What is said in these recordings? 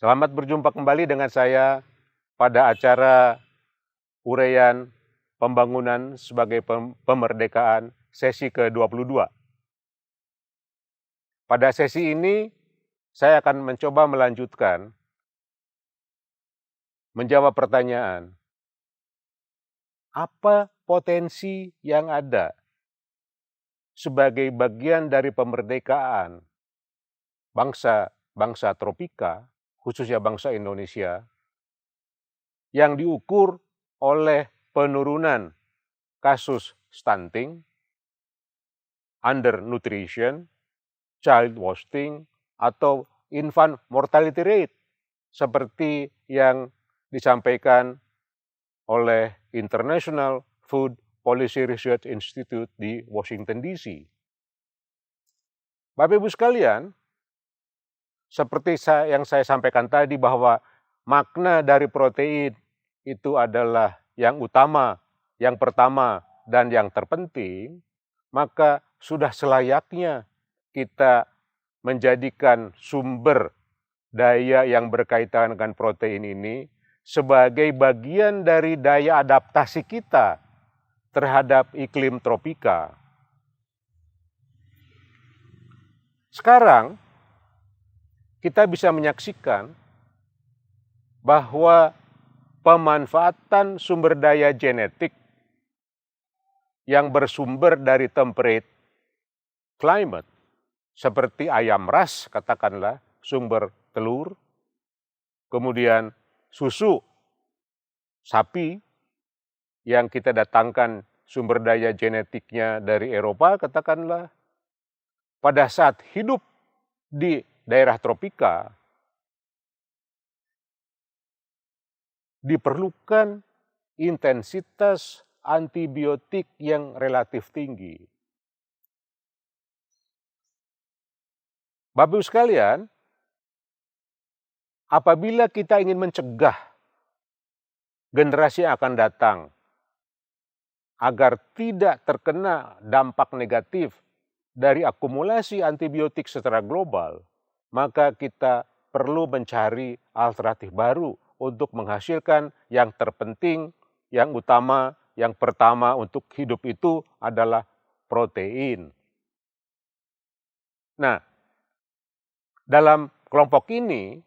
Selamat berjumpa kembali dengan saya pada acara uraian pembangunan sebagai pemerdekaan sesi ke-22. Pada sesi ini, saya akan mencoba melanjutkan menjawab pertanyaan, apa potensi yang ada sebagai bagian dari pemerdekaan bangsa tropika, khususnya bangsa Indonesia, yang diukur oleh penurunan kasus stunting, undernutrition, child wasting, atau infant mortality rate, seperti yang disampaikan oleh International Food Policy Research Institute di Washington DC. Bapak Ibu sekalian, seperti yang saya sampaikan tadi bahwa makna dari protein itu adalah yang utama, yang pertama, dan yang terpenting, maka sudah selayaknya kita menjadikan sumber daya yang berkaitan dengan protein ini sebagai bagian dari daya adaptasi kita terhadap iklim tropika. Sekarang, kita bisa menyaksikan bahwa pemanfaatan sumber daya genetik yang bersumber dari temperate climate, seperti ayam ras, katakanlah, sumber telur, kemudian susu sapi yang kita datangkan sumber daya genetiknya dari Eropa, katakanlah, pada saat hidup di daerah tropika, diperlukan intensitas antibiotik yang relatif tinggi. Bapak Ibu sekalian, apabila kita ingin mencegah generasi yang akan datang agar tidak terkena dampak negatif dari akumulasi antibiotik secara global, maka kita perlu mencari alternatif baru untuk menghasilkan yang terpenting, yang utama, yang pertama untuk hidup itu adalah protein. Nah, dalam kelompok ini,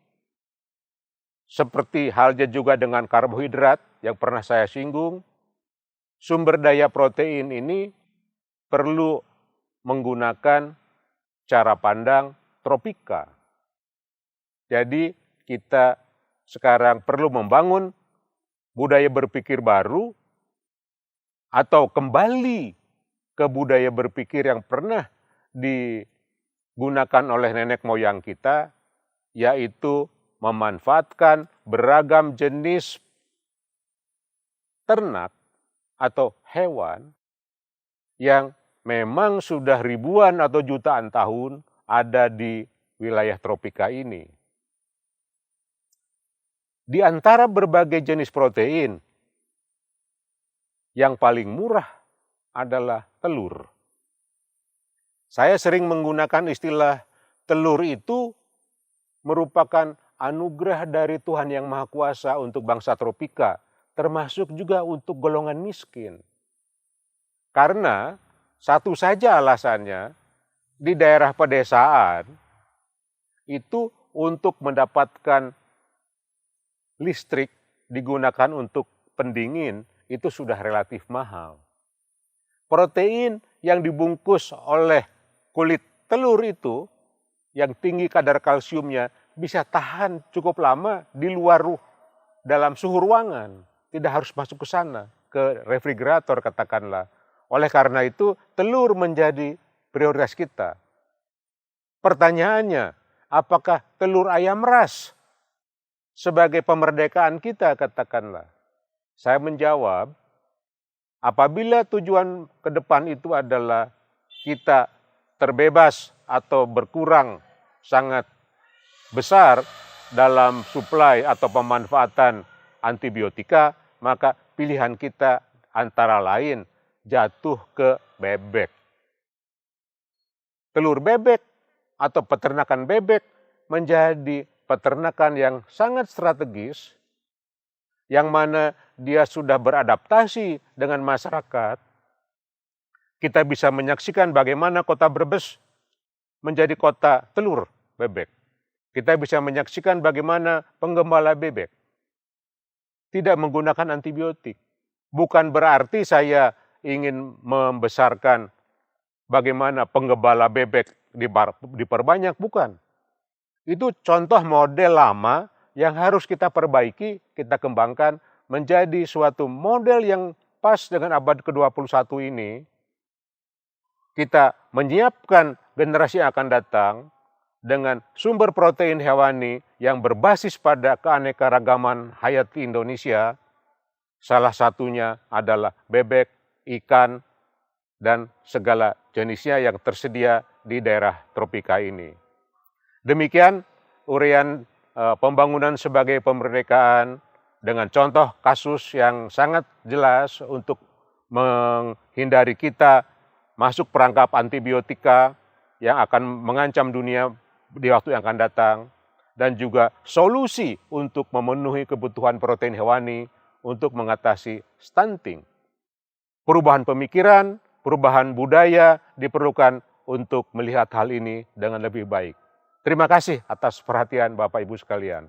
seperti halnya juga dengan karbohidrat yang pernah saya singgung, sumber daya protein ini perlu menggunakan cara pandang tropika. Jadi kita sekarang perlu membangun budaya berpikir baru atau kembali ke budaya berpikir yang pernah digunakan oleh nenek moyang kita, yaitu memanfaatkan beragam jenis ternak atau hewan yang memang sudah ribuan atau jutaan tahun ada di wilayah tropika ini. Di antara berbagai jenis protein, yang paling murah adalah telur. Saya sering menggunakan istilah telur itu merupakan anugerah dari Tuhan Yang Maha Kuasa untuk bangsa tropika, termasuk juga untuk golongan miskin. Karena satu saja alasannya, di daerah pedesaan itu untuk mendapatkan listrik digunakan untuk pendingin itu sudah relatif mahal. Protein yang dibungkus oleh kulit telur itu yang tinggi kadar kalsiumnya bisa tahan cukup lama di luar dalam suhu ruangan. Tidak harus masuk ke sana, ke refrigerator katakanlah. Oleh karena itu telur menjadi prioritas kita. Pertanyaannya, apakah telur ayam ras sebagai pemerdekaan kita katakanlah? Saya menjawab, apabila tujuan ke depan itu adalah kita terbebas atau berkurang sangat besar dalam suplai atau pemanfaatan antibiotika, maka pilihan kita antara lain jatuh ke bebek. Telur bebek atau peternakan bebek menjadi peternakan yang sangat strategis, yang mana dia sudah beradaptasi dengan masyarakat. Kita bisa menyaksikan bagaimana kota Brebes menjadi kota telur bebek. Kita bisa menyaksikan bagaimana penggembala bebek tidak menggunakan antibiotik. Bukan berarti saya ingin membesarkan bagaimana penggembala bebek diperbanyak, bukan. Itu contoh model lama yang harus kita perbaiki, kita kembangkan menjadi suatu model yang pas dengan abad ke-21 ini. Kita menyiapkan generasi yang akan datang dengan sumber protein hewani yang berbasis pada keanekaragaman hayati Indonesia. Salah satunya adalah bebek, ikan, dan segala jenisnya yang tersedia di daerah tropika ini. Demikian uraian pembangunan sebagai kemerdekaan dengan contoh kasus yang sangat jelas untuk menghindari kita masuk perangkap antibiotika yang akan mengancam dunia di waktu yang akan datang, dan juga solusi untuk memenuhi kebutuhan protein hewani untuk mengatasi stunting. Perubahan pemikiran, perubahan budaya diperlukan untuk melihat hal ini dengan lebih baik. Terima kasih atas perhatian Bapak Ibu sekalian.